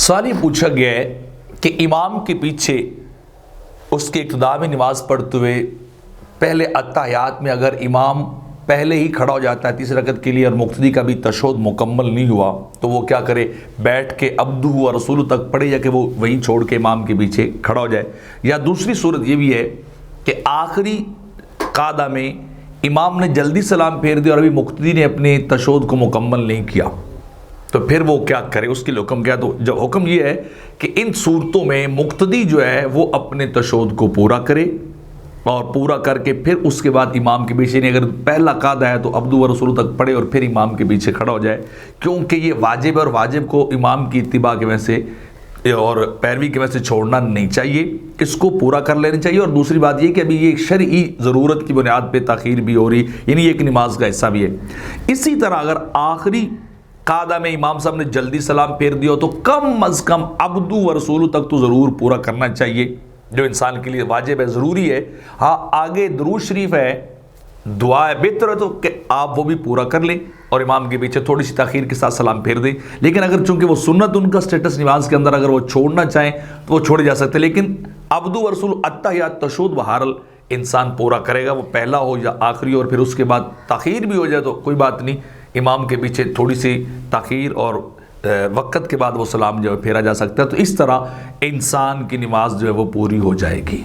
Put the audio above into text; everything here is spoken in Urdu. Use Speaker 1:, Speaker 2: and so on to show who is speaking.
Speaker 1: سوال یہ پوچھا گیا ہے کہ امام کے پیچھے اس کے اقتداء میں نماز پڑھتے ہوئے پہلے اتحیات میں اگر امام پہلے ہی کھڑا ہو جاتا ہے تیسری رکعت کے لیے اور مقتدی کا بھی تشہد مکمل نہیں ہوا تو وہ کیا کرے؟ بیٹھ کے عبدہ و رسولہ تک پڑھے یا کہ وہ وہیں چھوڑ کے امام کے پیچھے کھڑا ہو جائے؟ یا دوسری صورت یہ بھی ہے کہ آخری قعدہ میں امام نے جلدی سلام پھیر دیا اور ابھی مقتدی نے اپنے تشہد کو مکمل نہیں کیا تو پھر وہ کیا کرے؟ اس کے لیے حکم کیا؟ تو جب حکم یہ ہے کہ ان صورتوں میں مقتدی جو ہے وہ اپنے تشہد کو پورا کرے اور پورا کر کے پھر اس کے بعد امام کے پیچھے، نہیں اگر پہلا قعدہ ہے تو عبدہ و رسولہ تک پڑھے اور پھر امام کے پیچھے کھڑا ہو جائے، کیونکہ یہ واجب ہے اور واجب کو امام کی اتباع کی وجہ سے اور پیروی کی وجہ سے چھوڑنا نہیں چاہیے، اس کو پورا کر لینا چاہیے۔ اور دوسری بات یہ کہ ابھی یہ شرعی ضرورت کی بنیاد پہ تاخیر بھی ہو رہی، یعنی ایک نماز کا حصہ بھی ہے۔ اسی طرح اگر آخری قعدہ میں امام صاحب نے جلدی سلام پھیر دیا تو کم از کم عبدہ و رسولہ تک تو ضرور پورا کرنا چاہیے، جو انسان کے لیے واجب ہے، ضروری ہے۔ ہاں آگے درود شریف ہے، دعا ہے، بہتر ہے تو کہ آپ وہ بھی پورا کر لیں اور امام کے پیچھے تھوڑی سی تاخیر کے ساتھ سلام پھیر دیں۔ لیکن اگر چونکہ وہ سنت ان کا سٹیٹس نماز کے اندر اگر وہ چھوڑنا چاہیں تو وہ چھوڑے جا سکتے، لیکن عبدہ و رسول اتحیات تشہد بہرحال انسان پورا کرے گا، وہ پہلا ہو یا آخری، اور پھر اس کے بعد تاخیر بھی ہو جائے تو کوئی بات نہیں، امام کے پیچھے تھوڑی سی تاخیر اور وقت کے بعد وہ سلام جو ہے پھیرا جا سکتا ہے۔ تو اس طرح انسان کی نماز جو ہے وہ پوری ہو جائے گی۔